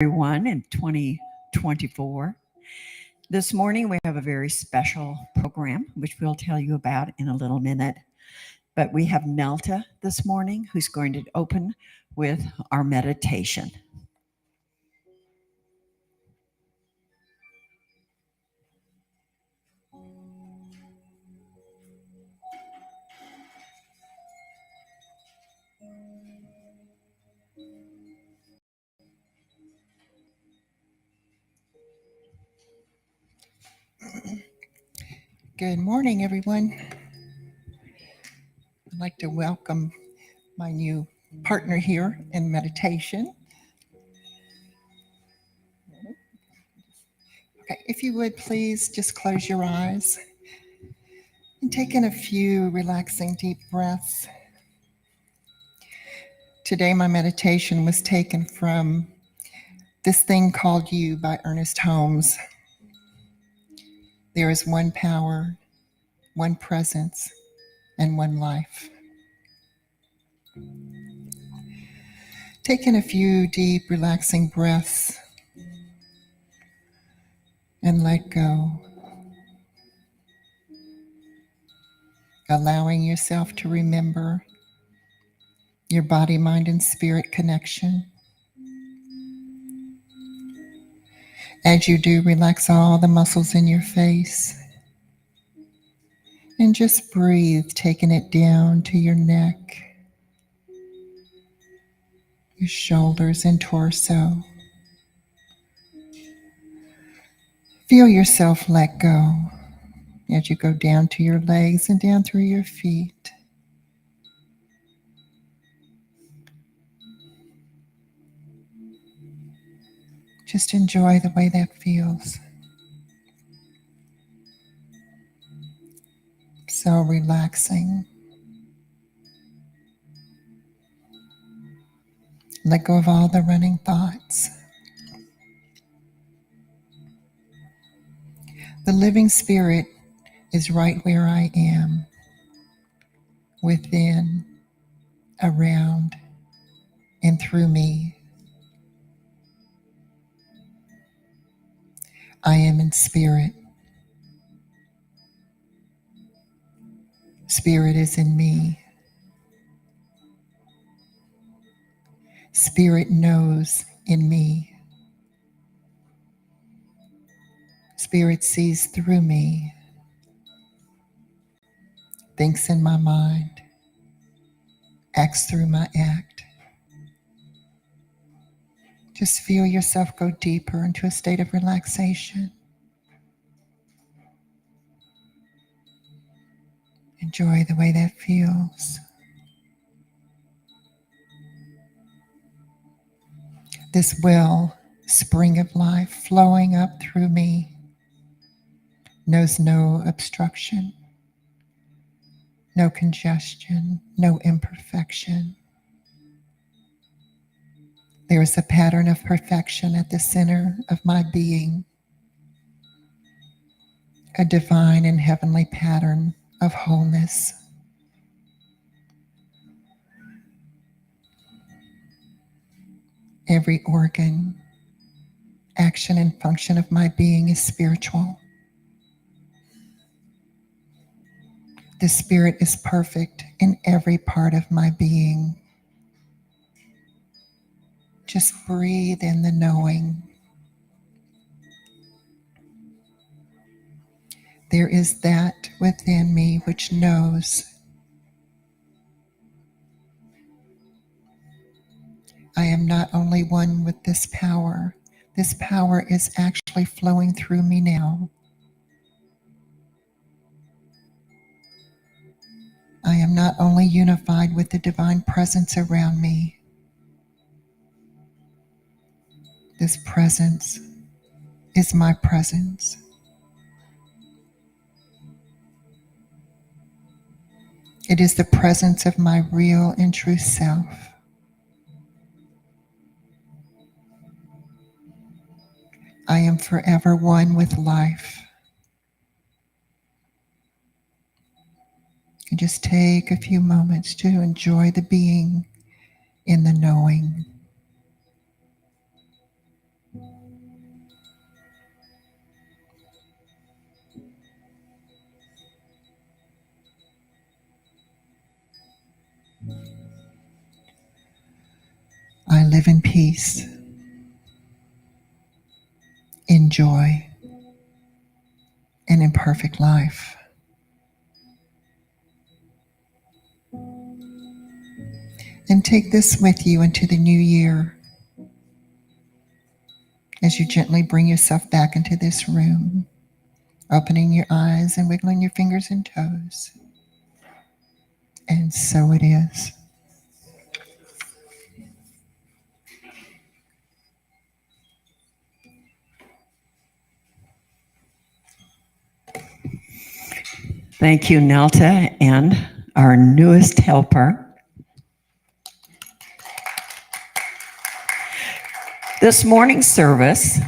Everyone in 2024. This morning we have a very special program, which we'll tell you about in a little minute. But we have Nelta this morning who's going to open with our meditation. Good morning, everyone. I'd like to welcome my new partner here in meditation. Okay, if you would please just close your eyes and take in a few relaxing deep breaths. Today, my meditation was taken from This Thing Called You by Ernest Holmes. There is one power, one presence, and one life. Take in a few deep, relaxing breaths and let go. Allowing yourself to remember your body, mind, and spirit connection. As you do, relax all the muscles in your face and just breathe, taking it down to your neck, your shoulders and torso. Feel yourself let go as you go down to your legs and down through your feet. Just enjoy the way that feels. So relaxing. Let go of all the running thoughts. The living spirit is right where I am, within, around, and through me. I am in spirit. Spirit is in me. Spirit knows in me. Spirit sees through me. Thinks in my mind. Acts through my act. Just feel yourself go deeper into a state of relaxation. Enjoy the way that feels. This well spring of life flowing up through me knows no obstruction, no congestion, no imperfection. There is a pattern of perfection at the center of my being, a divine and heavenly pattern of wholeness. Every organ, action, and function of my being is spiritual. The spirit is perfect in every part of my being. Just breathe in the knowing. There is that within me which knows. I am not only one with this power is actually flowing through me now. I am not only unified with the divine presence around me. This presence is my presence. It is the presence of my real and true self. I am forever one with life. And just take a few moments to enjoy the being in the knowing. live in peace, in joy, and in perfect life. And take this with you into the new year as you gently bring yourself back into this room, opening your eyes and wiggling your fingers and toes. And so it is. Thank you, Nelta, and our newest helper. This morning's service,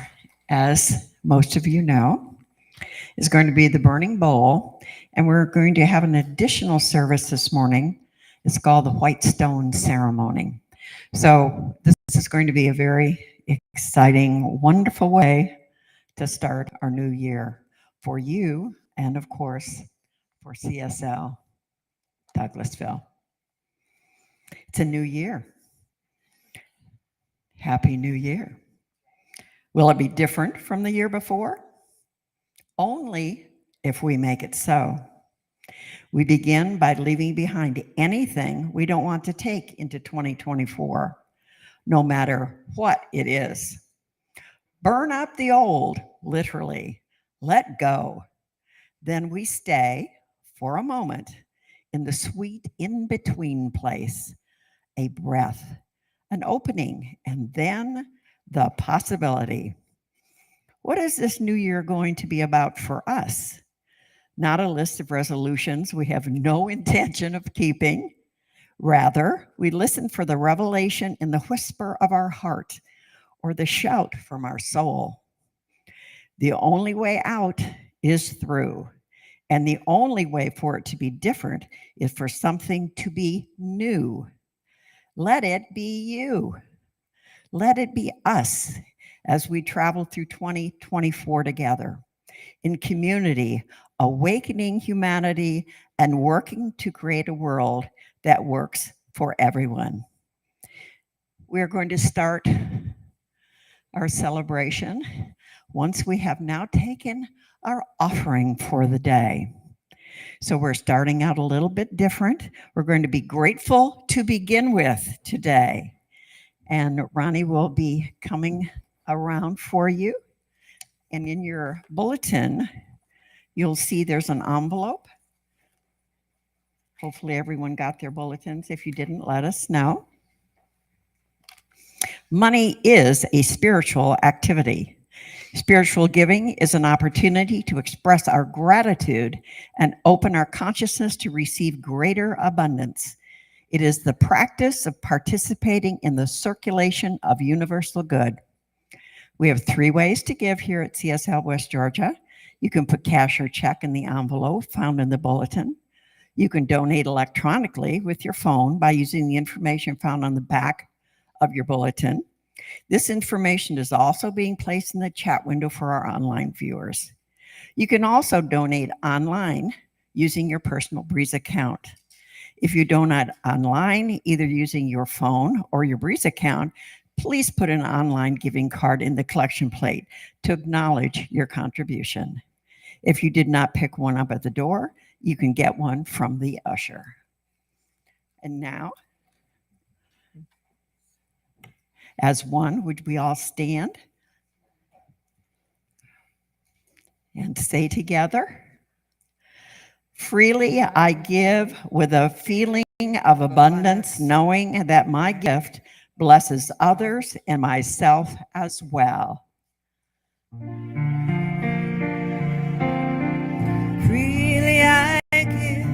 as most of you know, is going to be the Burning Bowl, and we're going to have an additional service this morning. It's called the White Stone Ceremony. So this is going to be a very exciting, wonderful way to start our new year for you and, of course, for CSL Douglasville. It's a new year. Happy New Year. Will it be different from the year before? Only if we make it so. We begin by leaving behind anything we don't want to take into 2024, no matter what it is. Burn up the old, literally. Let go. Then we stay for a moment in the sweet in-between place, a breath, an opening, and then the possibility. What is this new year going to be about for us? Not a list of resolutions we have no intention of keeping. Rather, we listen for the revelation in the whisper of our heart or the shout from our soul. The only way out is through, and the only way for it to be different is for something to be new. Let it be you. Let it be us as we travel through 2024 together in community, awakening humanity and working to create a world that works for everyone. We're going to start our celebration once we have now taken our offering for the day. So we're starting out a little bit different. We're going to be grateful to begin with today. And Ronnie will be coming around for you. And in your bulletin, you'll see there's an envelope. Hopefully everyone got their bulletins. If you didn't, let us know. Money is a spiritual activity. Spiritual giving is an opportunity to express our gratitude and open our consciousness to receive greater abundance. It is the practice of participating in the circulation of universal good. We have 3 ways to give here at CSL West Georgia. You can put cash or check in the envelope found in the bulletin. You can donate electronically with your phone by using the information found on the back of your bulletin. This information is also being placed in the chat window for our online viewers. You can also donate online using your personal Breeze account. If you donate online, either using your phone or your Breeze account, please put an online giving card in the collection plate to acknowledge your contribution. If you did not pick one up at the door, you can get one from the usher. And now, as one, would we all stand and say together, freely I give with a feeling of abundance, knowing that my gift blesses others and myself as well. Freely I give,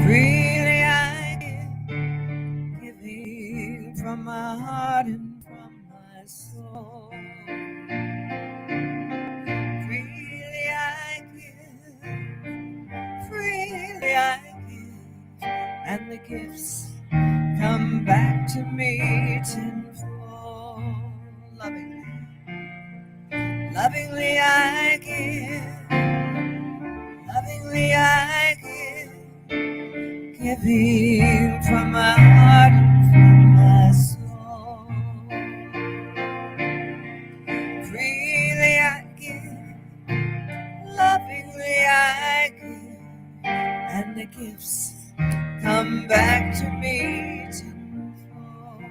freely I give, giving from my heart and from my soul. Freely I give, freely I give, and the gifts come back to me tenfold. Lovingly I give, lovingly I give, giving from my heart and from my soul. gifts come back to me tenfold.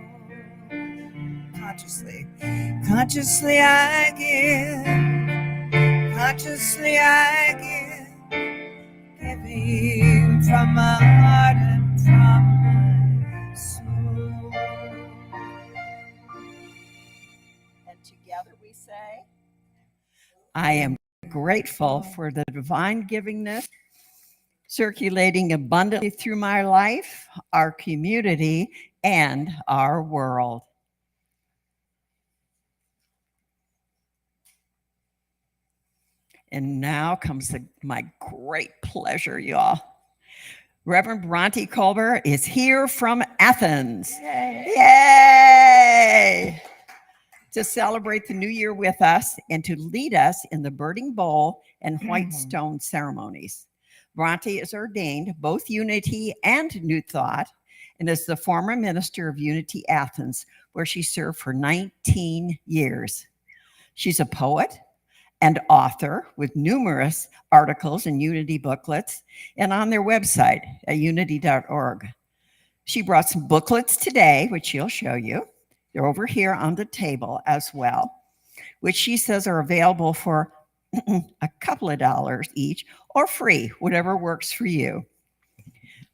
Consciously I give, consciously I give, giving from my heart and from my soul. And together we say, I am grateful for the divine givingness circulating abundantly through my life, our community, and our world. And now comes my great pleasure, y'all. Reverend Bronte Culber is here from Athens. Yay! Yay! To celebrate the new year with us and to lead us in the burning bowl and white stone ceremonies. Bronte is ordained both Unity and New Thought and is the former minister of Unity Athens, where she served for 19 years. She's a poet and author with numerous articles and Unity booklets and on their website at unity.org. She brought some booklets today, which she'll show you. They're over here on the table as well, which she says are available for a couple of dollars each or free, whatever works for you.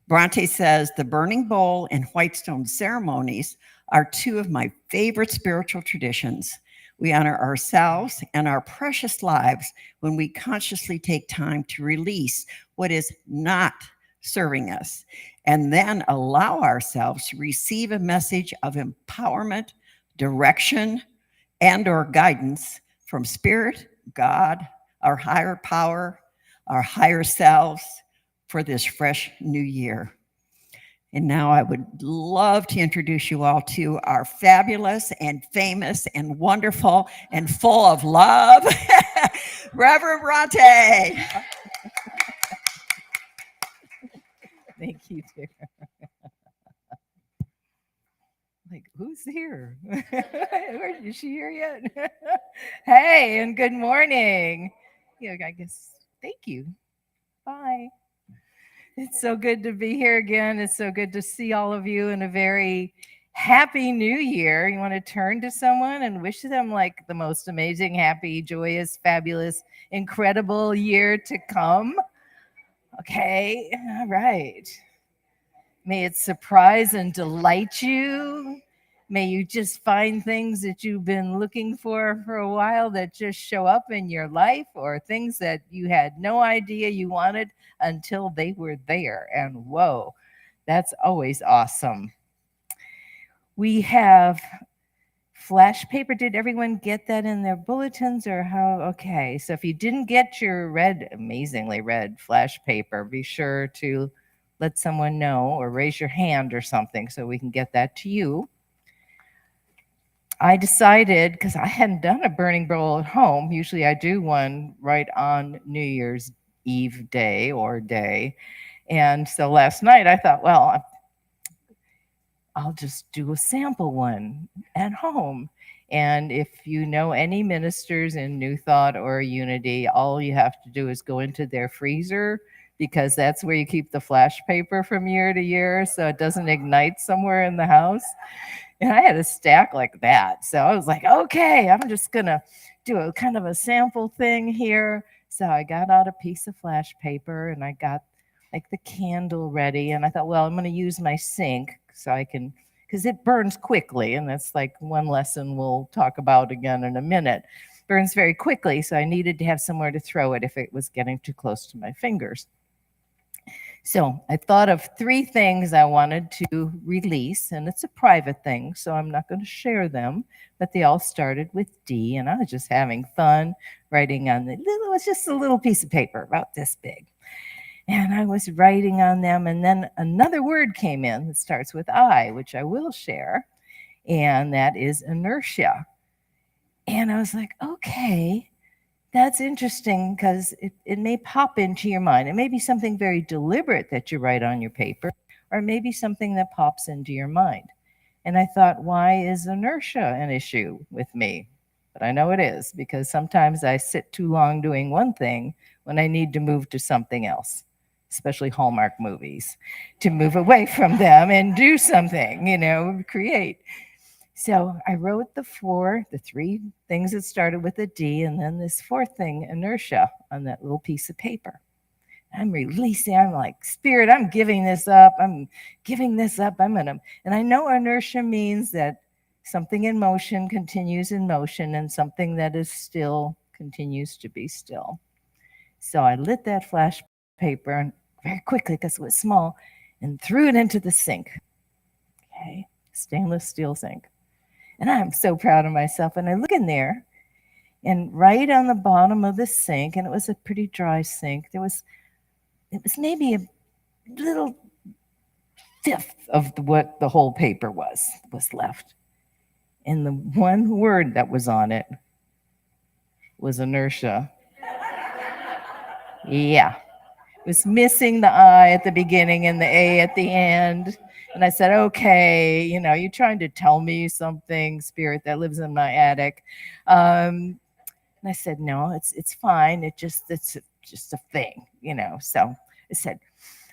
Bronte says the burning bowl and white stone ceremonies are two of my favorite spiritual traditions. We honor ourselves and our precious lives when we consciously take time to release what is not serving us, and then allow ourselves to receive a message of empowerment, direction, and or guidance from Spirit, God, our higher power, our higher selves for this fresh new year. And now I would love to introduce you all to our fabulous and famous and wonderful and full of love, Reverend Bronte. Thank you, dear. Like, who's here? Is she here yet? Hey, and good morning. Yeah, I guess, thank you. Bye. It's so good to be here again. It's so good to see all of you in a very happy new year. You want to turn to someone and wish them like the most amazing, happy, joyous, fabulous, incredible year to come. Okay, all right. May it surprise and delight you. May you just find things that you've been looking for a while that just show up in your life, or things that you had no idea you wanted until they were there. And whoa, that's always awesome. We have flash paper. Did everyone get that in their bulletins or how? Okay, so if you didn't get your amazingly red flash paper, be sure to let someone know or raise your hand or something so we can get that to you. I decided, because I hadn't done a burning bowl at home, usually I do one right on New Year's Eve day or day. And so last night I thought, well, I'll just do a sample one at home. And if you know any ministers in New Thought or Unity, all you have to do is go into their freezer, because that's where you keep the flash paper from year to year so it doesn't ignite somewhere in the house. And I had a stack like that. So I was like, okay, I'm just going to do a kind of a sample thing here. So I got out a piece of flash paper and I got like the candle ready. And I thought, well, I'm going to use my sink so I can, because it burns quickly. And that's like one lesson we'll talk about again in a minute. Burns very quickly. So I needed to have somewhere to throw it if it was getting too close to my fingers. So I thought of 3 things I wanted to release, and it's a private thing, so I'm not going to share them, but they all started with D, and I was just having fun writing on it was just a little piece of paper about this big. And I was writing on them, and then another word came in that starts with I, which I will share, and that is inertia. And I was like, okay, that's interesting, because it may pop into your mind. It may be something very deliberate that you write on your paper, or maybe something that pops into your mind. And I thought, why is inertia an issue with me? But I know it is, because sometimes I sit too long doing one thing when I need to move to something else. especially Hallmark movies, to move away from them and do something, create. So I wrote the three things that started with a D, and then this fourth thing, inertia, on that little piece of paper. I'm releasing, I'm like, Spirit, I'm giving this up. I'm giving this up. And I know inertia means that something in motion continues in motion, and something that is still continues to be still. So I lit that flash paper very quickly because it was small and threw it into the sink. Okay, stainless steel sink. And I'm so proud of myself. And I look in there, and right on the bottom of the sink, and it was a pretty dry sink, it was maybe a little fifth of what the whole paper was left. And the one word that was on it was inertia. Yeah. It was missing the I at the beginning and the A at the end. And I said, okay, you're trying to tell me something, Spirit that lives in my attic. And I said, no, it's fine. It's just a thing, So I said,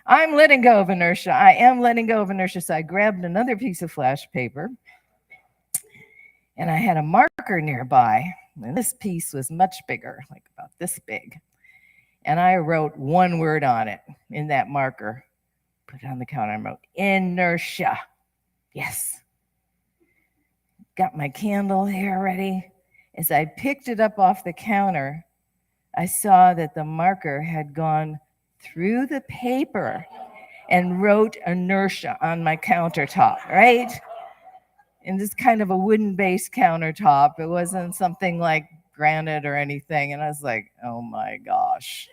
I'm letting go of inertia. I am letting go of inertia. So I grabbed another piece of flash paper, and I had a marker nearby. And this piece was much bigger, like about this big. And I wrote one word on it in that marker, put it on the counter, and wrote inertia. Yes. Got my candle here ready. As I picked it up off the counter, I saw that the marker had gone through the paper and wrote inertia on my countertop, right? And this kind of a wooden-based countertop. It wasn't something like granite or anything. And I was like, oh my gosh.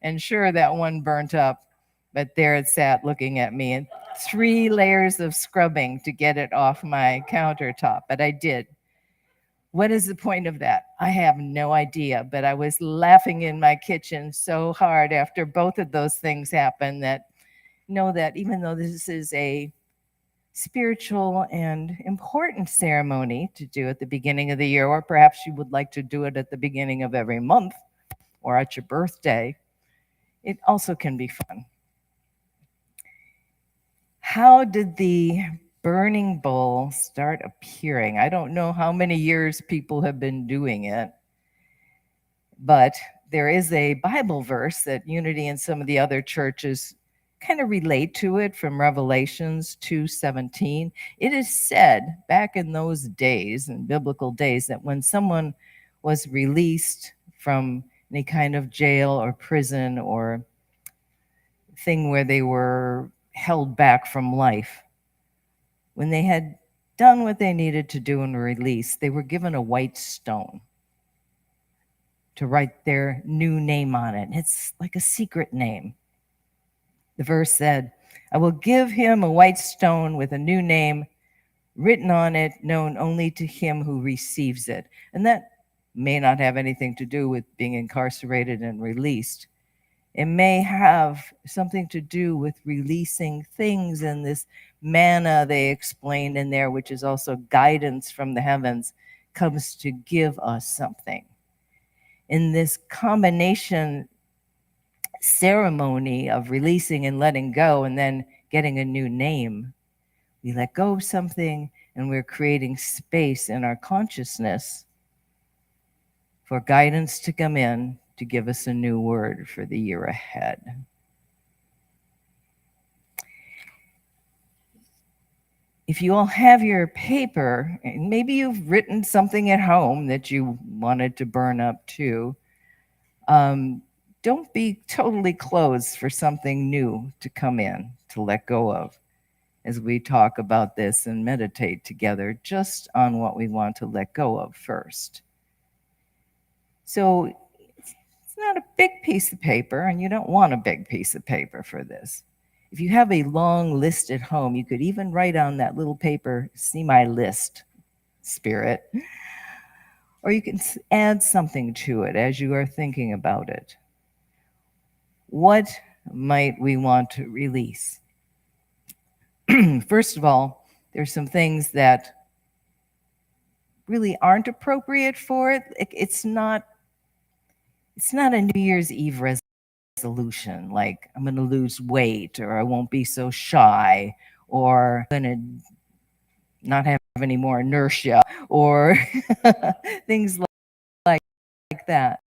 And sure, that one burnt up, but there it sat looking at me, and 3 layers of scrubbing to get it off my countertop, but I did. What is the point of that? I have no idea, but I was laughing in my kitchen so hard after both of those things happened that know that even though this is a spiritual and important ceremony to do at the beginning of the year, or perhaps you would like to do it at the beginning of every month or at your birthday, it also can be fun. How did the burning bowl start appearing? I don't know how many years people have been doing it, but there is a Bible verse that Unity and some of the other churches kind of relate to it from Revelations 2:17. It is said back in those days, in biblical days, that when someone was released from any kind of jail or prison or thing where they were held back from life, when they had done what they needed to do and were released, they were given a white stone to write their new name on it. It's like a secret name. The verse said, I will give him a white stone with a new name written on it, known only to him who receives it. And that may not have anything to do with being incarcerated and released. It may have something to do with releasing things in this manna they explained in there, which is also guidance from the heavens, comes to give us something. In this combination ceremony of releasing and letting go and then getting a new name, we let go of something and we're creating space in our consciousness for guidance to come in to give us a new word for the year ahead. If you all have your paper, and maybe you've written something at home that you wanted to burn up too, don't be totally closed for something new to come in, to let go of, as we talk about this and meditate together just on what we want to let go of first. So it's not a big piece of paper, and you don't want a big piece of paper for this. If you have a long list at home, you could even write on that little paper, see my list, Spirit. Or you can add something to it as you are thinking about it. What might we want to release? First of all, there's some things that really aren't appropriate for it. It's not a New Year's Eve resolution. resolution, like I'm going to lose weight, or I won't be so shy, or I'm going to not have any more inertia, or things like that.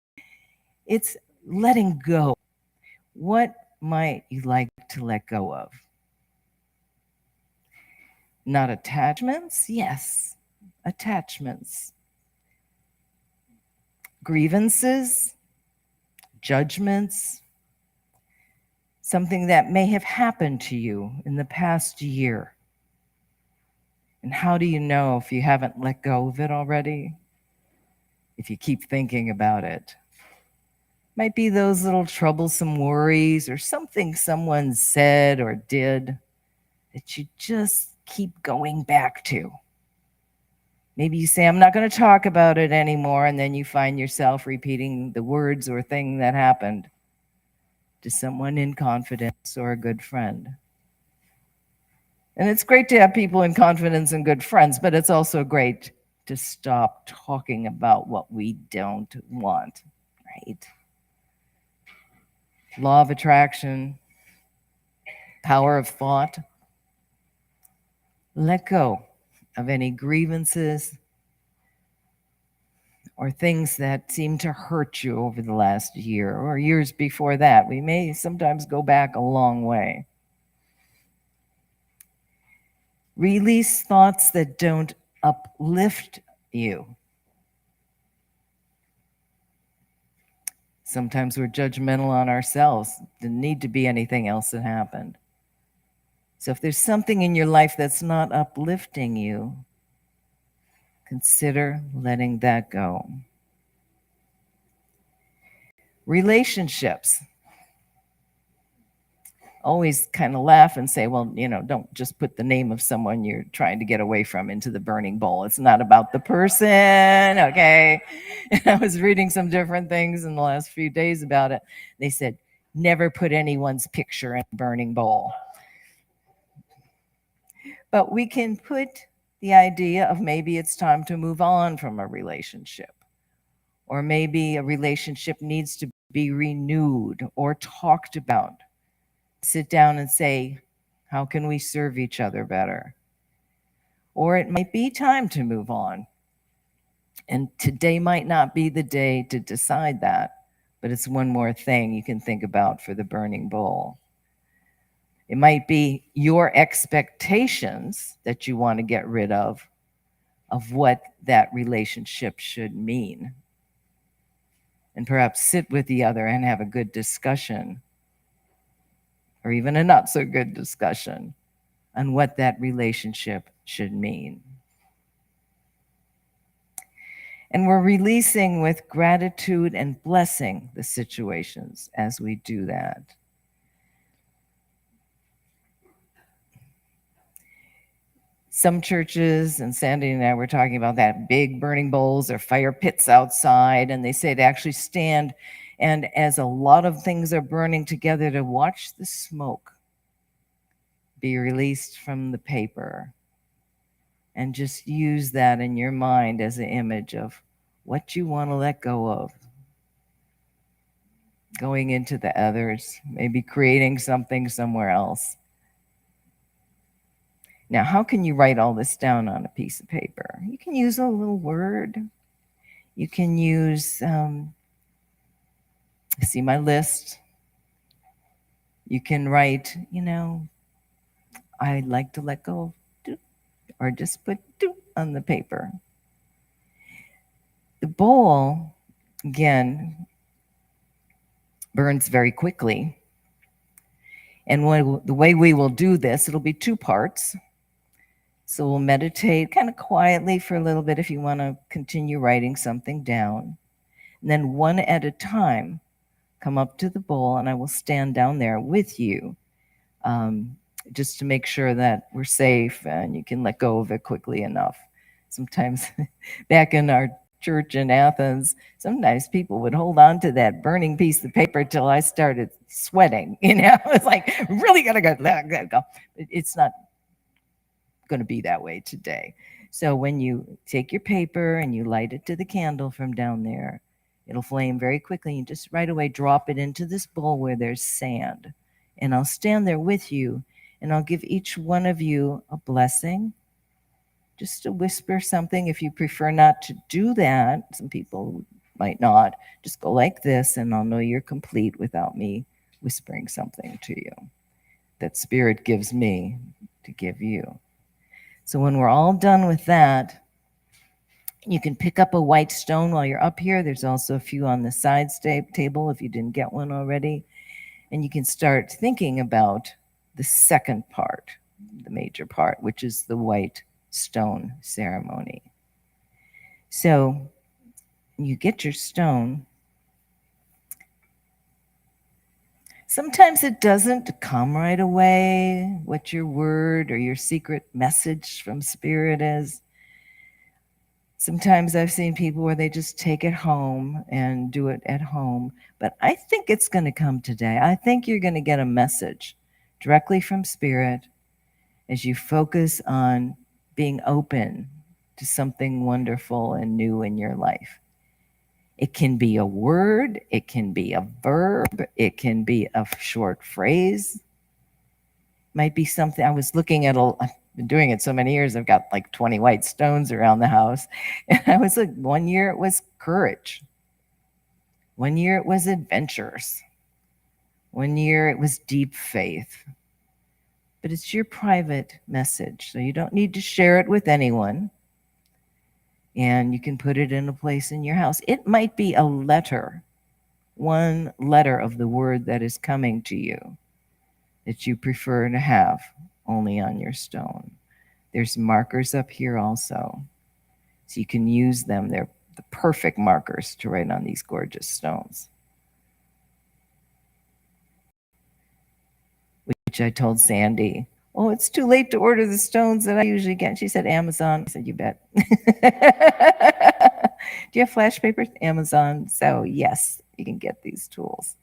It's letting go. What might you like to let go of? Not attachments? Yes, attachments. Grievances, judgments, something that may have happened to you in the past year. And how do you know if you haven't let go of it already? If you keep thinking about it. Might be those little troublesome worries or something someone said or did that you just keep going back to. Maybe you say, I'm not going to talk about it anymore, and then you find yourself repeating the words or thing that happened to someone in confidence or a good friend. And it's great to have people in confidence and good friends, but it's also great to stop talking about what we don't want, right? Law of attraction, power of thought. Let go of any grievances or things that seem to hurt you over the last year or years before that. We may sometimes go back a long way. Release thoughts that don't uplift you. Sometimes we're judgmental on ourselves. There didn't need to be anything else that happened. So if there's something in your life that's not uplifting you, consider letting that go. Relationships. Always kind of laugh and say, well, don't just put the name of someone you're trying to get away from into the burning bowl. It's not about the person, okay? And I was reading some different things in the last few days about it. They said, never put anyone's picture in a burning bowl. But we can put the idea of maybe it's time to move on from a relationship. Or maybe a relationship needs to be renewed or talked about. Sit down and say, how can we serve each other better? Or it might be time to move on. And today might not be the day to decide that, but it's one more thing you can think about for the burning bowl. It might be your expectations that you want to get rid of what that relationship should mean. And perhaps sit with the other and have a good discussion, or even a not so good discussion on what that relationship should mean. And we're releasing with gratitude and blessing the situations as we do that. Some churches, and Sandy and I were talking about that, big burning bowls or fire pits outside, and they say to actually stand, and as a lot of things are burning together, to watch the smoke be released from the paper, and just use that in your mind as an image of what you want to let go of. Going into the others, maybe creating something somewhere else. Now, how can you write all this down on a piece of paper? You can use a little word. You can use, see my list. You can write, I'd like to let go of, or just put on the paper. The bowl, again, burns very quickly. And the way we will do this, it'll be 2 parts. So we'll meditate kind of quietly for a little bit if you want to continue writing something down. And then one at a time, come up to the bowl, and I will stand down there with you just to make sure that we're safe and you can let go of it quickly enough. Sometimes back in our church in Athens, sometimes people would hold on to that burning piece of paper till I started sweating. It's like, really gotta go. It's not going to be that way today. So when you take your paper and you light it to the candle from down there, It'll flame very quickly, and just right away drop it into this bowl where there's sand. And I'll stand there with you, and I'll give each one of you a blessing, just to whisper something. If you prefer not to do that, some people might not, just go like this, and I'll know you're complete without me whispering something to you that Spirit gives me to give you. So when we're all done with that, you can pick up a white stone while you're up here. There's also a few on the side table if you didn't get one already. And you can start thinking about the second part, the major part, which is the white stone ceremony. So you get your stone. Sometimes it doesn't come right away, what your word or your secret message from Spirit is. Sometimes I've seen people where they just take it home and do it at home. But I think it's going to come today. I think you're going to get a message directly from Spirit as you focus on being open to something wonderful and new in your life. It can be a word, it can be a verb, it can be a short phrase. Might be something. I was looking at I've been doing it so many years, I've got like 20 white stones around the house. And I was like, one year it was courage. One year it was adventures. One year it was deep faith. But it's your private message, so you don't need to share it with anyone. And you can put it in a place in your house. It might be a letter, one letter of the word that is coming to you that you prefer to have only on your stone. There's markers up here also, so you can use them. They're the perfect markers to write on these gorgeous stones. Which I told Sandy, oh, it's too late to order the stones that I usually get. She said, Amazon. I said, you bet. Do you have flash papers? Amazon. So yes, you can get these tools.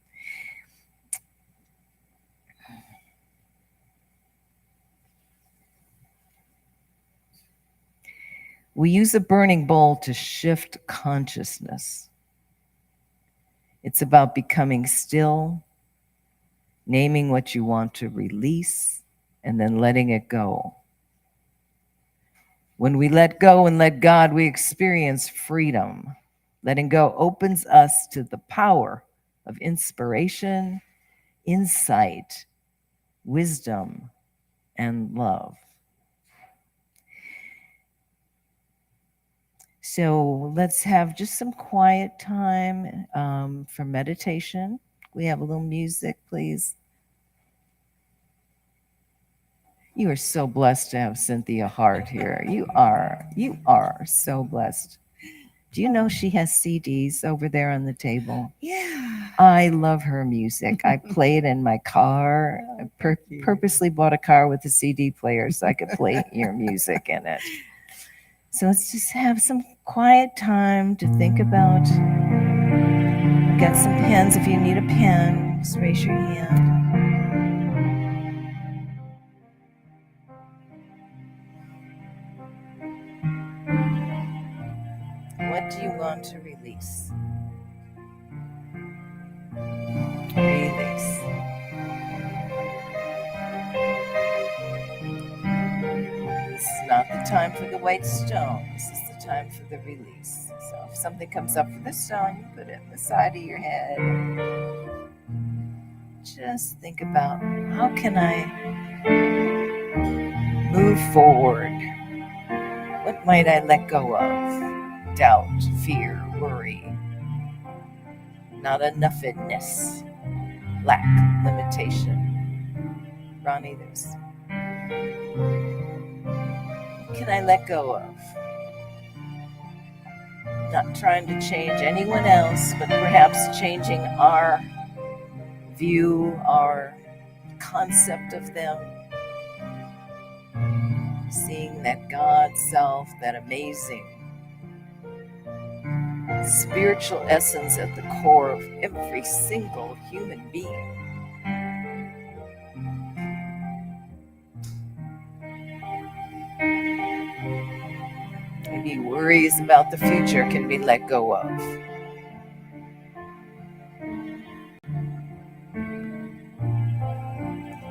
We use a burning bowl to shift consciousness. It's about becoming still, naming what you want to release, and then letting it go. When we let go and let God, we experience freedom. Letting go opens us to the power of inspiration, insight, wisdom, and love. So let's have just some quiet time for meditation. We have a little music, please. You are so blessed to have Cynthia Hart here. You are so blessed. Do you know she has CDs over there on the table? Yeah. I love her music. I play it in my car. I purposely bought a car with a CD player so I could play your music in it. So let's just have some quiet time to think about. I've got some pens. If you need a pen, just raise your hand. What do you want to release? Release. This is not the time for the white stone. This is the time for the release. So if something comes up for the stone, you put it in the side of your head. Just think about, how can I move forward? What might I let go of? Doubt, fear, worry, not enoughness, lack, limitation. Ronnie, there's. What can I let go of? Not trying to change anyone else, but perhaps changing our view, our concept of them. Seeing that God self, that amazing spiritual essence at the core of every single human being. Maybe worries about the future can be let go of.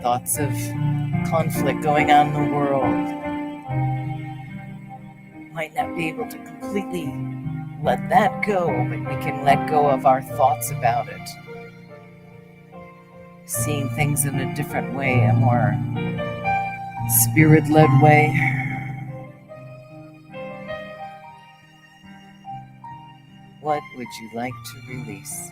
thoughts of conflict going on in the world. Might not be able to completely let that go, but we can let go of our thoughts about it. Seeing things in a different way, a more spirit-led way. What would you like to release?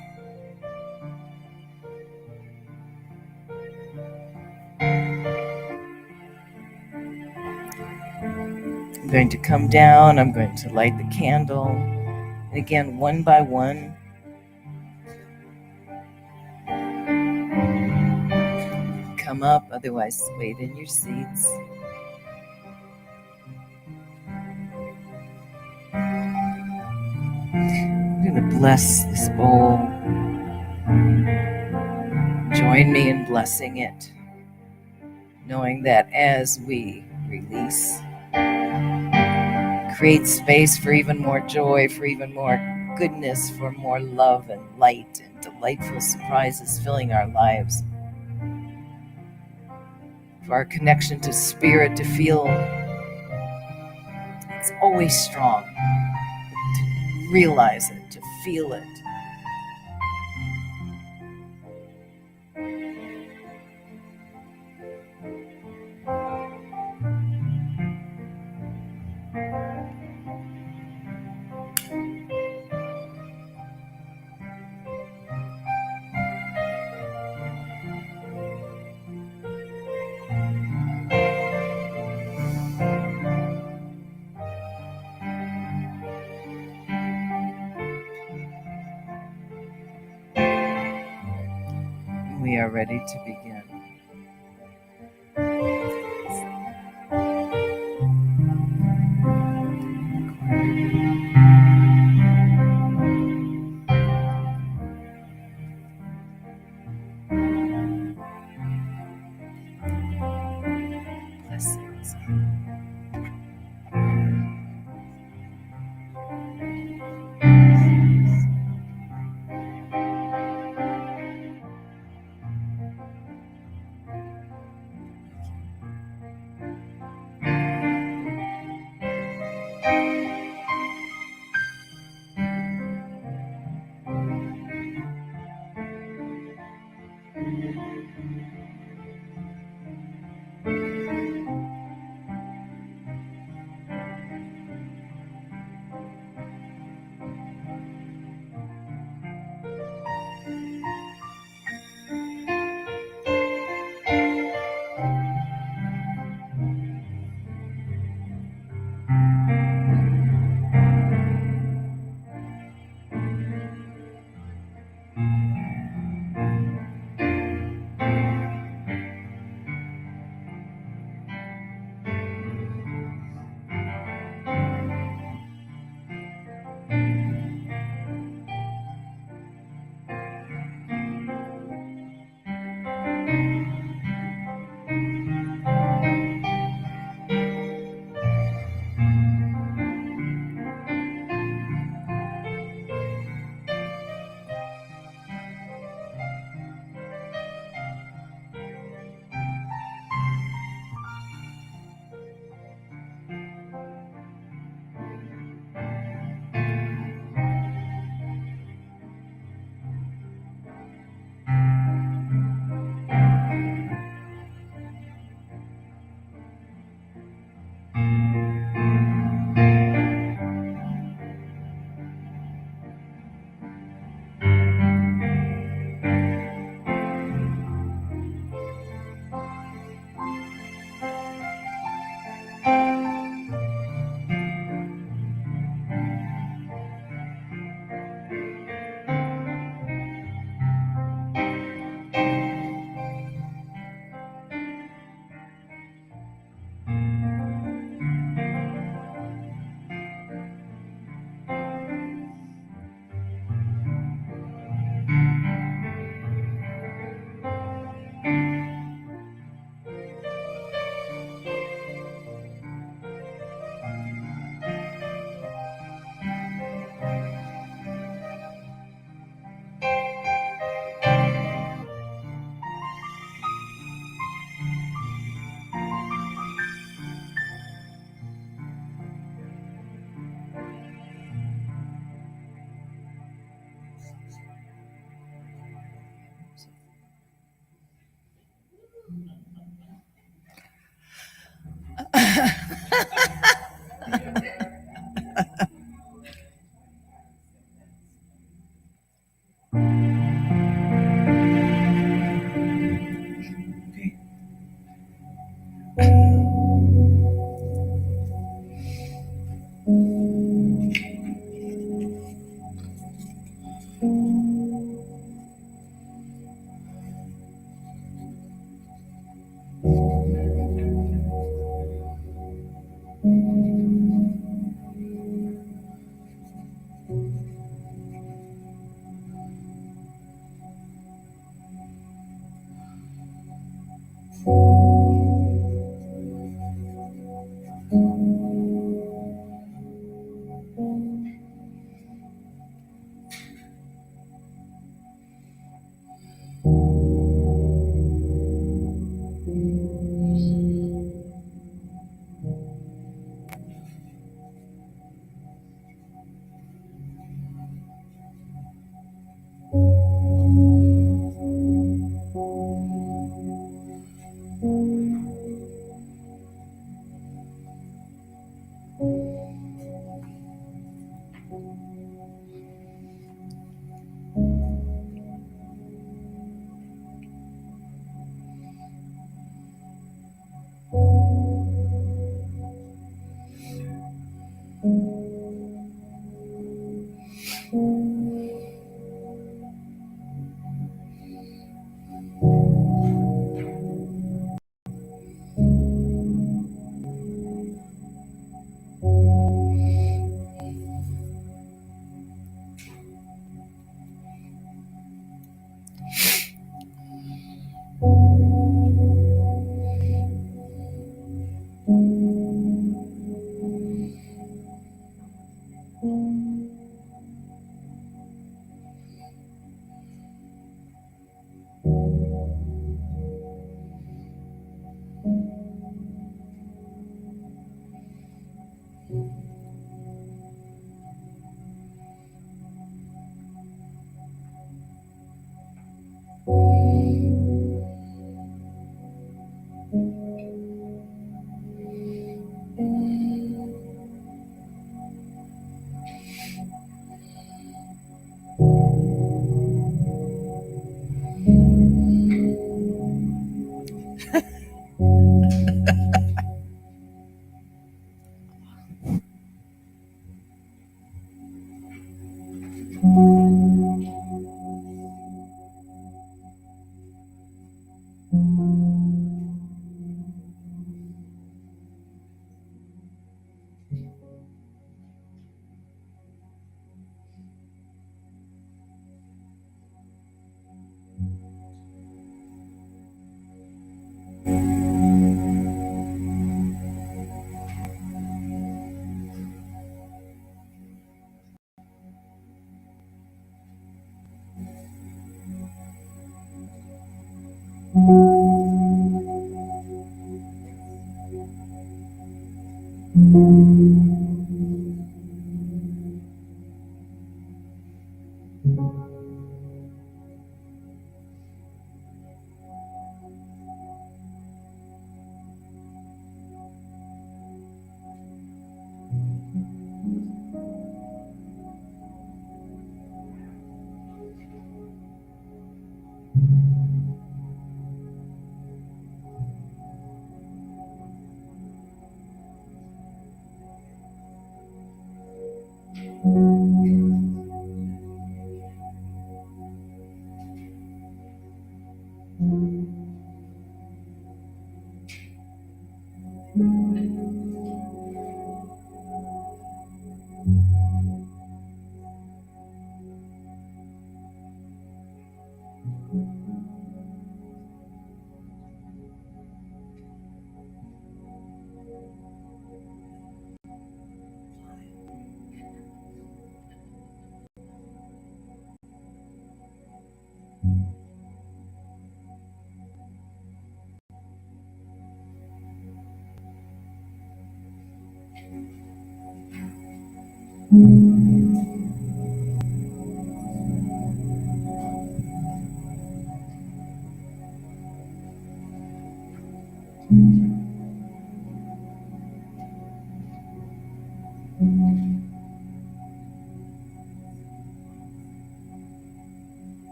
I'm going to come down, I'm going to light the candle. And again, one by one, come up, otherwise wait in your seats. I'm going to bless this bowl. Join me in blessing it, knowing that as we release, create space for even more joy, for even more goodness, for more love and light and delightful surprises filling our lives. For our connection to spirit to feel it's always strong. To realize it, to feel it. We are ready to begin. Blessings.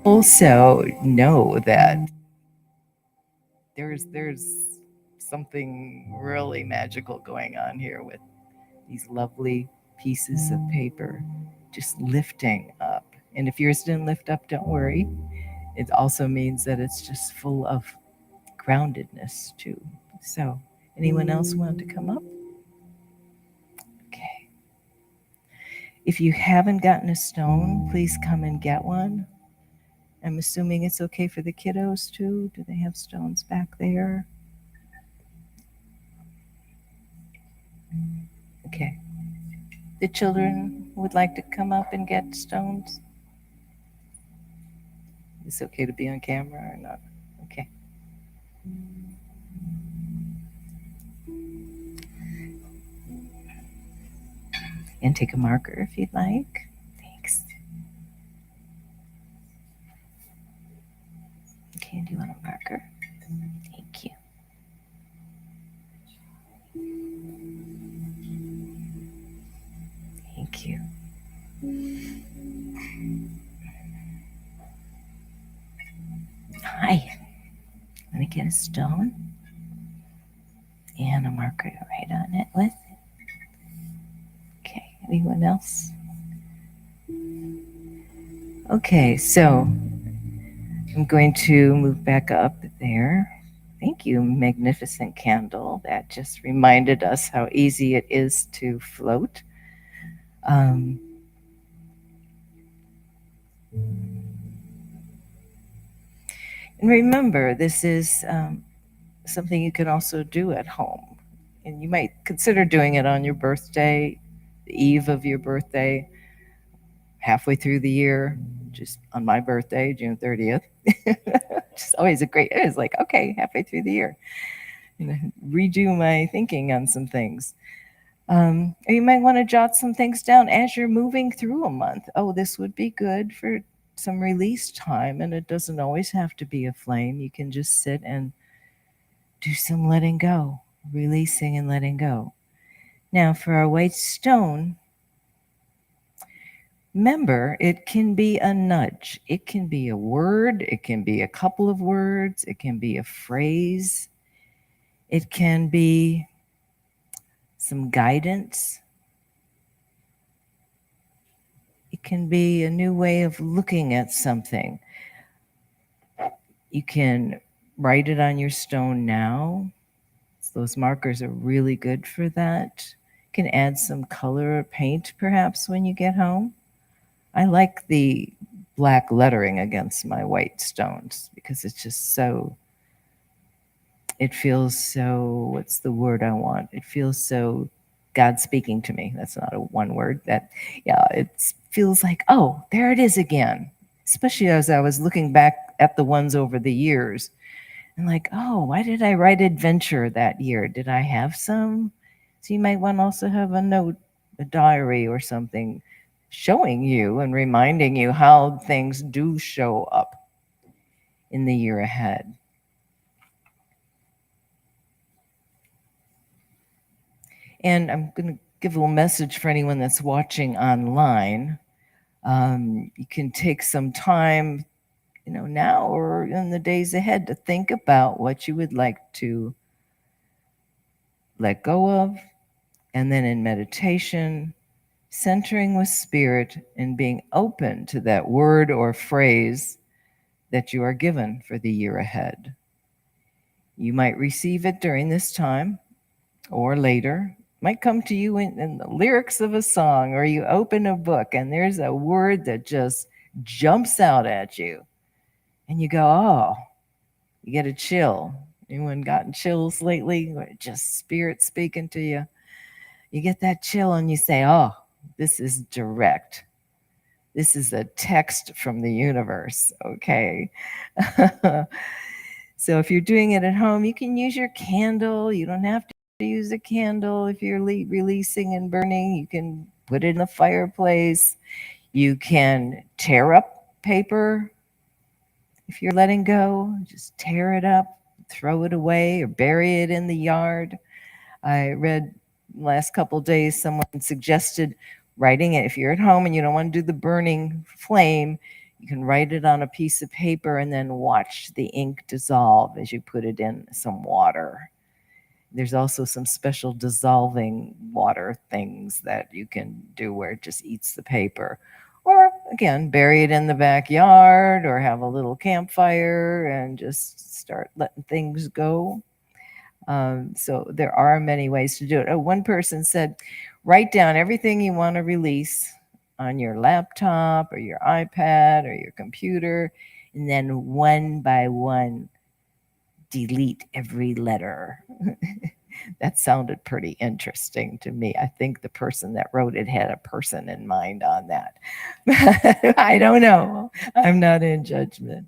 Also know that there's something really magical going on here with these lovely pieces of paper just lifting up. And if yours didn't lift up, don't worry. It also means that it's just full of groundedness too. So, anyone else want to come up? Okay. If you haven't gotten a stone, please come and get one. I'm assuming it's okay for the kiddos too. Do they have stones back there? Okay. The children would like to come up and get stones? It's okay to be on camera or not? Okay. And take a marker if you'd like. Thanks. Okay, do you want a marker? Thank you. Thank you. Hi. Want to get a stone? And a marker to write on it with. Okay, anyone else? Okay, so I'm going to move back up there. Thank you, magnificent candle. That just reminded us how easy it is to float. And remember, this is something you can also do at home. And you might consider doing it on your birthday, the eve of your birthday, halfway through the year, just on my birthday, June 30th. Just always it was like, okay, halfway through the year. Redo my thinking on some things. Or you might want to jot some things down as you're moving through a month. Oh, this would be good for some release time, and it doesn't always have to be a flame. You can just sit and do some letting go, releasing and letting go. Now, for our white stone, remember, it can be a nudge. It can be a word. It can be a couple of words. It can be a phrase. It can be some guidance. It can be a new way of looking at something. You can write it on your stone now. Those markers are really good for that. You can add some color or paint perhaps when you get home. I like the black lettering against my white stones because it's just so, it feels so, what's the word I want? It feels so God speaking to me. That's not a one word. It feels like, oh, there it is again. Especially as I was looking back at the ones over the years and like, oh, why did I write adventure that year? Did I have some? So you might want to also have a note, a diary or something showing you and reminding you how things do show up in the year ahead. And I'm going to give a little message for anyone that's watching online. You can take some time, now or in the days ahead to think about what you would like to let go of. And then in meditation, centering with spirit and being open to that word or phrase that you are given for the year ahead. You might receive it during this time or later. It might come to you in the lyrics of a song, or you open a book and there's a word that just jumps out at you, and you go, oh, you get a chill. Anyone gotten chills lately? Just spirit speaking to you. You get that chill and you say, oh, this is direct. This is a text from the universe, okay? So if you're doing it at home, you can use your candle. You don't have to use a candle. If you're releasing and burning, you can put it in the fireplace. You can tear up paper. If you're letting go, just tear it up, throw it away, or bury it in the yard. I read last couple of days, someone suggested writing it. If you're at home and you don't want to do the burning flame, you can write it on a piece of paper and then watch the ink dissolve as you put it in some water. There's also some special dissolving water things that you can do where it just eats the paper. Or again, bury it in the backyard or have a little campfire and just start letting things go. So there are many ways to do it. One person said, write down everything you want to release on your laptop or your iPad or your computer, and then one by one, delete every letter. That sounded pretty interesting to me. I think the person that wrote it had a person in mind on that. I don't know. I'm not in judgment.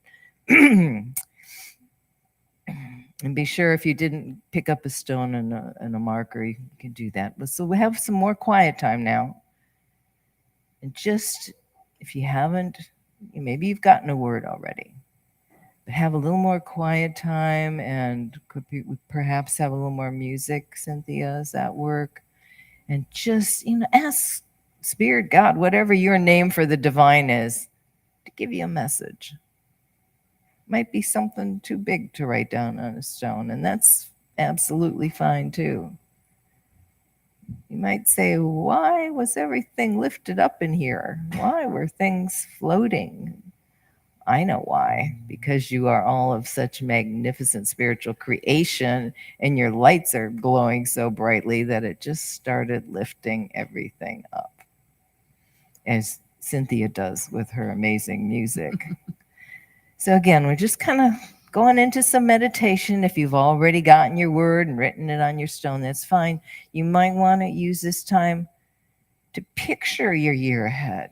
And be sure if you didn't pick up a stone and a marker, you can do that. So we have some more quiet time now. And just, if you haven't, maybe you've gotten a word already, but have a little more quiet time and could perhaps have a little more music. Cynthia, is that work? And just, ask Spirit, God, whatever your name for the divine is, to give you a message. Might be something too big to write down on a stone, and that's absolutely fine too. You might say, why was everything lifted up in here? Why were things floating? I know why. Because you are all of such magnificent spiritual creation, and your lights are glowing so brightly that it just started lifting everything up, as Cynthia does with her amazing music. So again, we're just kind of going into some meditation. If you've already gotten your word and written it on your stone, that's fine. You might want to use this time to picture your year ahead.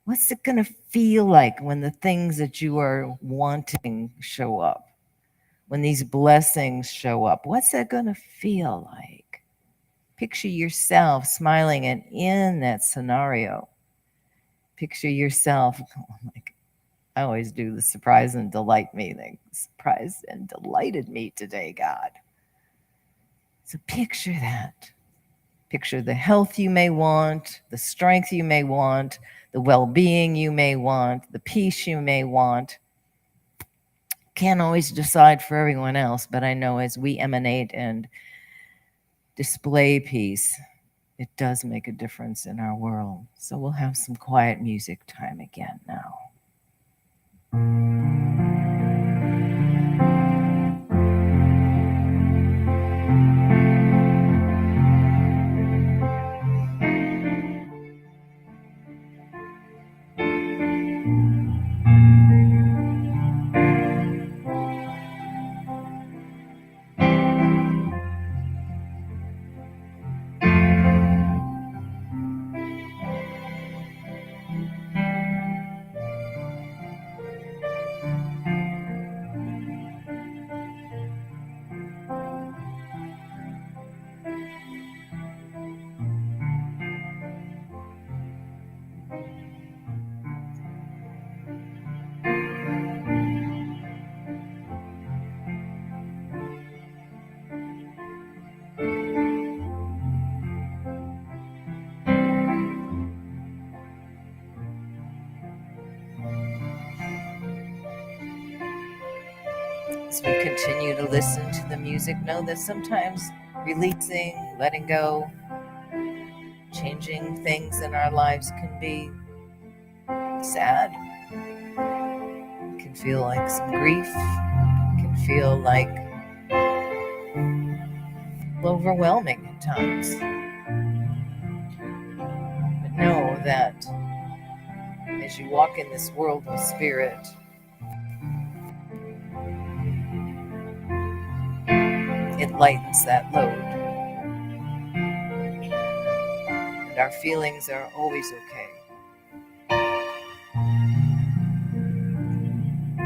What's it going to feel like when the things that you are wanting show up? When these blessings show up, what's that going to feel like? Picture yourself smiling and in that scenario. Picture yourself, I always do the surprise and delight me thing. Surprised and delighted me today, God. So picture that. Picture the health you may want, the strength you may want, the well-being you may want, the peace you may want. Can't always decide for everyone else, but I know as we emanate and display peace, it does make a difference in our world. So we'll have some quiet music time again now. As we continue to listen to the music, know that sometimes releasing, letting go, changing things in our lives can be sad. It can feel like some grief. It can feel like overwhelming at times. But know that as as you walk in this world with spirit, it lightens that load. And our feelings are always okay.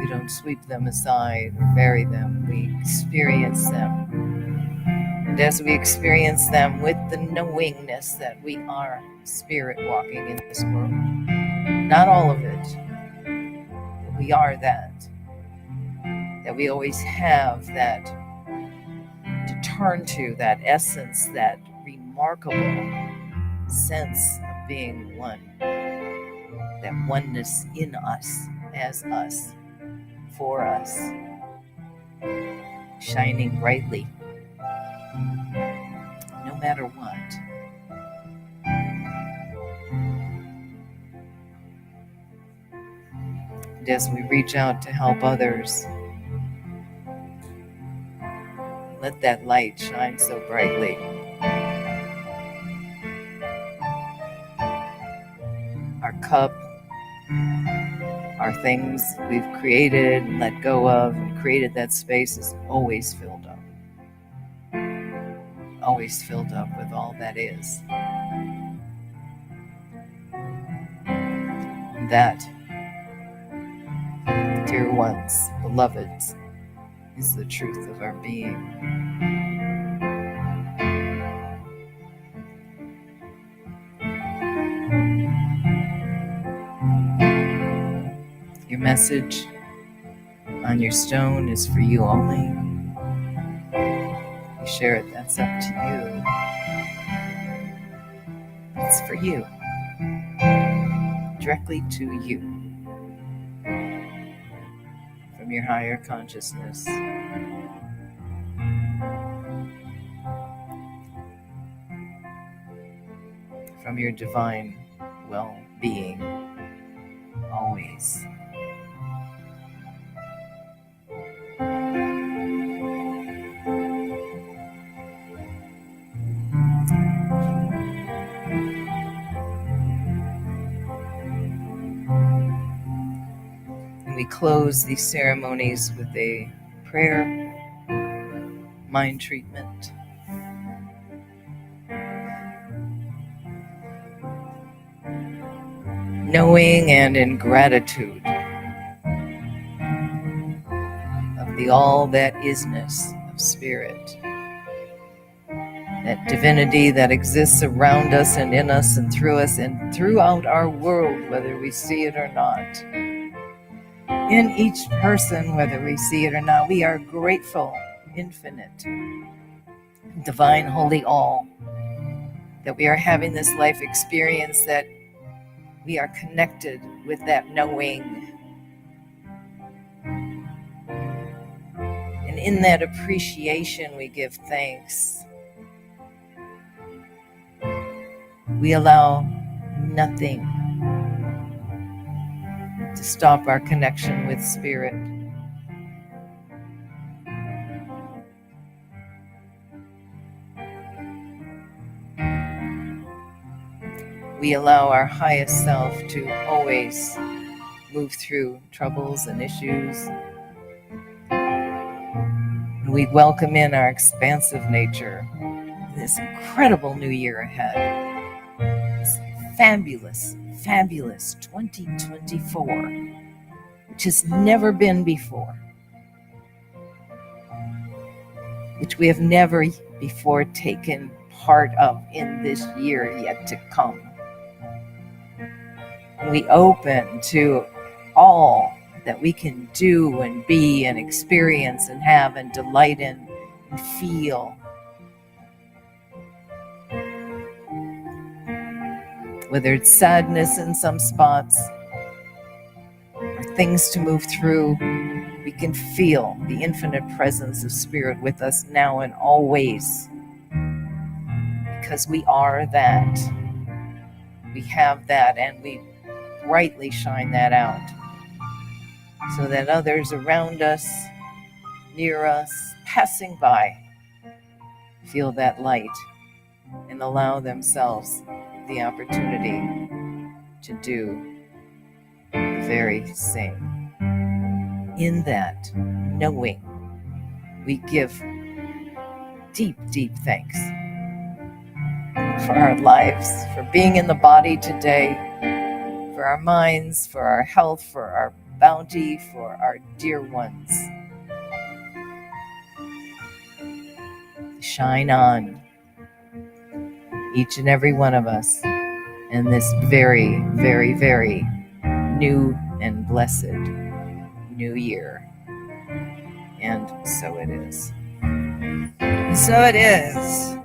We don't sweep them aside or bury them. We experience them. And as we experience them with the knowingness that we are spirit walking in this world, not all of it, but we are that we always have that to turn to, that essence, that remarkable sense of being one, that oneness in us, as us, for us, shining brightly, no matter what. And as we reach out to help others, let that light shine so brightly. Our cup, our things we've created and let go of and created that space is always filled up. Always filled up with all that is. And that, dear ones, beloveds, is the truth of our being. Your message on your stone is for you only. You share it, that's up to you. It's for you. Directly to you. From your higher consciousness. From your divine well-being. Always. We close these ceremonies with a prayer, mind treatment. Knowing and in gratitude of the all that isness of spirit, that divinity that exists around us and in us and through us and throughout our world, whether we see it or not. In each person, whether we see it or not, we are grateful, infinite, divine, holy all, that we are having this life experience, that we are connected with that knowing. And in that appreciation, we give thanks. We allow nothing to stop our connection with spirit. We allow our highest self to always move through troubles and issues. And we welcome in our expansive nature, this incredible new year ahead. This fabulous, fabulous 2024, which has never been before, which we have never before taken part of in this year yet to come. And we open to all that we can do and be and experience and have and delight in and feel. Whether it's sadness in some spots or things to move through, we can feel the infinite presence of spirit with us now and always, because we are that. We have that, and we brightly shine that out so that others around us, near us, passing by, feel that light and allow themselves the opportunity to do very same. In that knowing, we give deep, deep thanks for our lives, for being in the body today, for our minds, for our health, for our bounty, for our dear ones. Shine on, each and every one of us, in this very, very, very new and blessed new year. And so it is. So it is.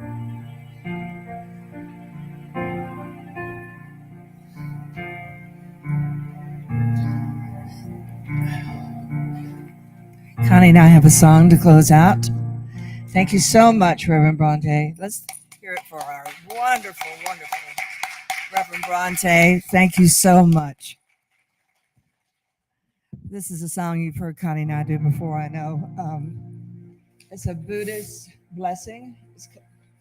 Connie and I have a song to close out. Thank you so much, Reverend Bronte. Let's hear it for our wonderful, wonderful Reverend Bronte. Thank you so much. This is a song you've heard Connie and I do before, I know. It's a Buddhist blessing. It's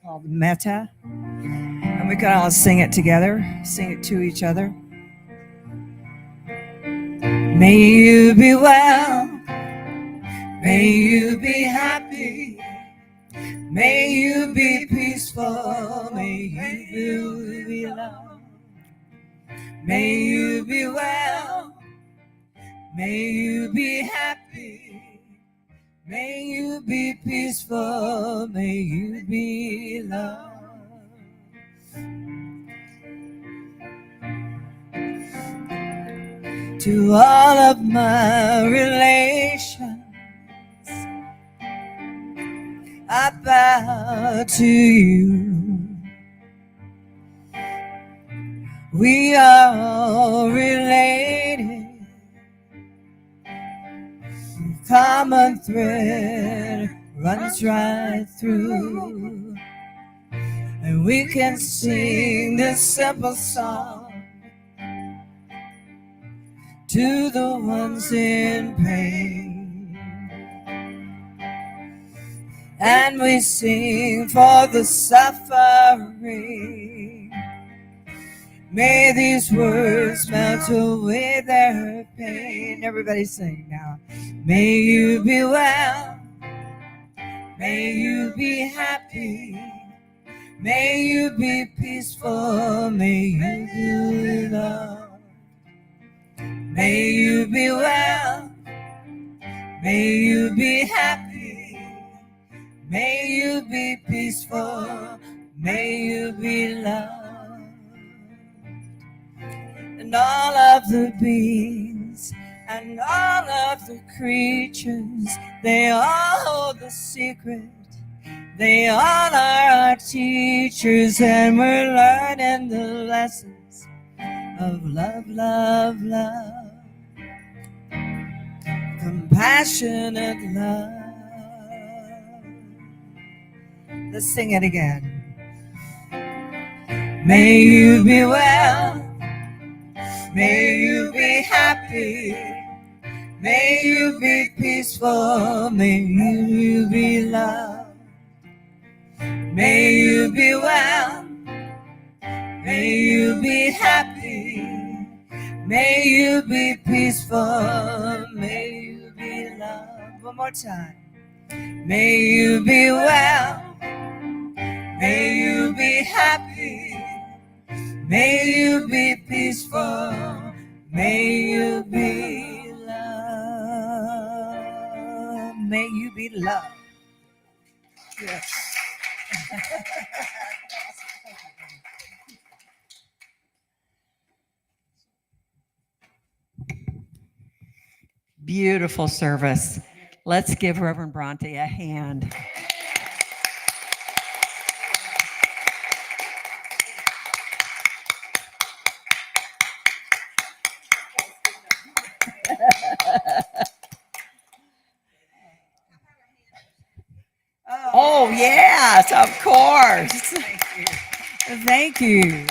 called Metta. And we can all sing it together, sing it to each other. May you be well. May you be happy. May you be peaceful. May you be loved. May you be well. May you be happy. May you be peaceful. May you be loved. To all of my relations, I bow to you. We are all related. Common thread runs right through, and we can sing this simple song to the ones in pain. And we sing for the suffering. May these words melt away their pain. Everybody sing now. May you be well. May you be happy. May you be peaceful. May you be loved. May you be well. May you be happy. May you be peaceful. May you be loved. And all of the beings and all of the creatures, they all hold the secret. They all are our teachers, and we're learning the lessons of love, love, love. Compassionate love. Let's sing it again. May you be well. May you be happy. May you be peaceful. May you be loved. May you be well. May you be happy. May you be peaceful. May you be loved. One more time. May you be well. May you be happy. May you be peaceful. May you be loved. May you be loved. Yes. Beautiful service. Let's give Reverend Bronte a hand. Oh, yes, of course. Thank you.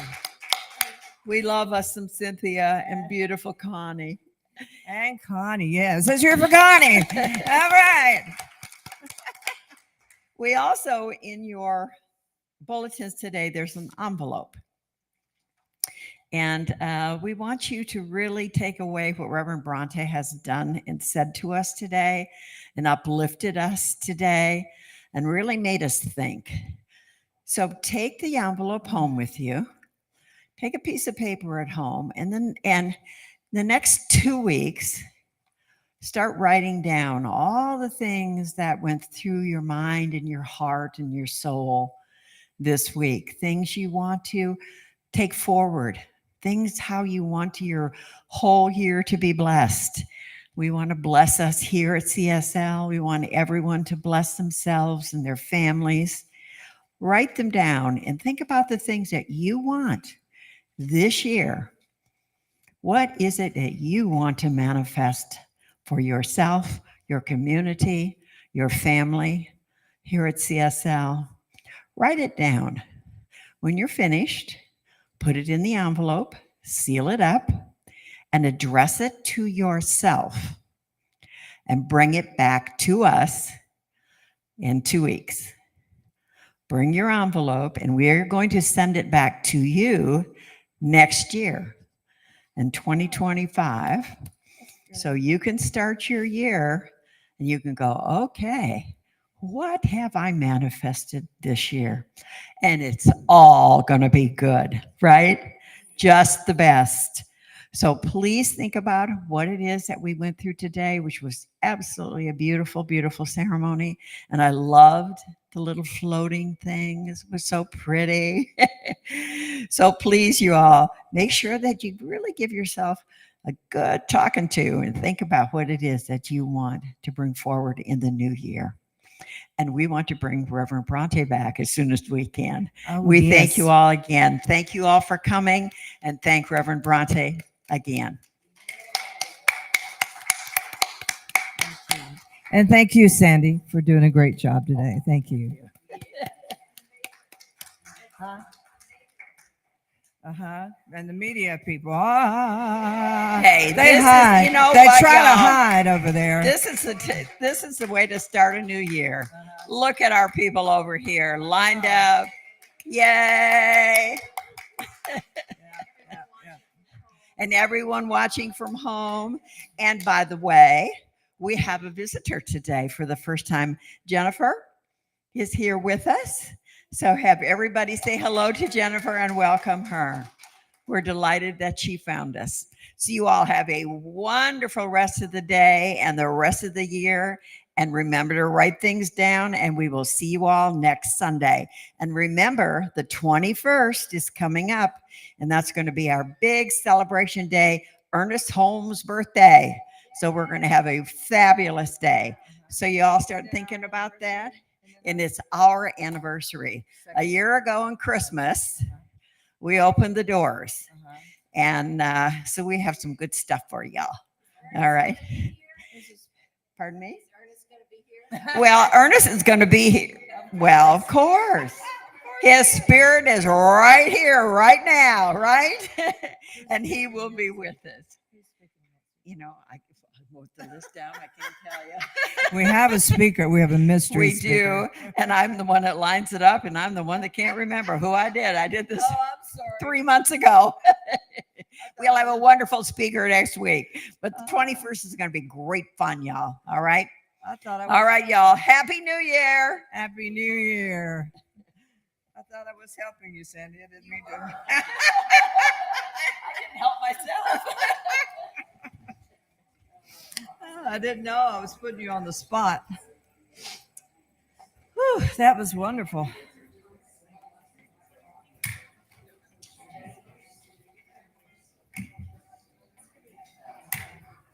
We love us some Cynthia and beautiful Connie. And Connie, yes. Let's hear it for Connie. All right. We also, in your bulletins today, there's an envelope. And we want you to really take away what Reverend Bronte has done and said to us today and uplifted us today and really made us think. So take the envelope home with you. Take a piece of paper at home, and the next 2 weeks, start writing down all the things that went through your mind and your heart and your soul this week. Things you want to take forward, things how you want your whole year to be blessed. We want to bless us here at CSL. We want everyone to bless themselves and their families. Write them down and think about the things that you want this year. What is it that you want to manifest for yourself, your community, your family here at CSL? Write it down. When you're finished, put it in the envelope, seal it up, and address it to yourself and bring it back to us in 2 weeks. Bring your envelope, and we're going to send it back to you next year in 2025. So you can start your year and you can go, okay, what have I manifested this year? And it's all going to be good, right? Just the best. So please think about what it is that we went through today, which was absolutely a beautiful, beautiful ceremony. And I loved the little floating things. It was so pretty. So please, you all, make sure that you really give yourself a good talking to and think about what it is that you want to bring forward in the new year. And we want to bring Reverend Bronte back as soon as we can. We thank you all again. Thank you all for coming, and thank Reverend Bronte again. And thank you, Sandy, for doing a great job today. Thank you. And the media people, Hey, they this hide. is, you know they what, try to y'all? hide over there. This is the way to start a new year. Look at our people over here lined up. Yay! And everyone watching from home. And by the way, we have a visitor today for the first time. Jennifer is here with us. So have everybody say hello to Jennifer and welcome her. We're delighted that she found us. So you all have a wonderful rest of the day and the rest of the year. And remember to write things down, and we will see you all next Sunday. And remember, the 21st is coming up, and that's going to be our big celebration day, Ernest Holmes' birthday. So we're going to have a fabulous day. So you all start thinking about that. And it's our anniversary. A year ago on Christmas, we opened the doors. And so we have some good stuff for y'all. All right. Pardon me? Well, Ernest is going to be here. Well, of course. His spirit is right here, right now, right? And he will be with us. You know, I wrote the list down. I can't tell you. We have a speaker. We have a mystery We speaker. do. And I'm the one that lines it up, and I'm the one that can't remember who I did. I did this 3 months ago. We'll have a wonderful speaker next week. But the 21st is going to be great fun, y'all. All right? All right, y'all. Happy New Year. Happy New Year. I thought I was helping you, Sandy. I didn't mean to. I didn't help myself. I didn't know I was putting you on the spot. Whew, that was wonderful.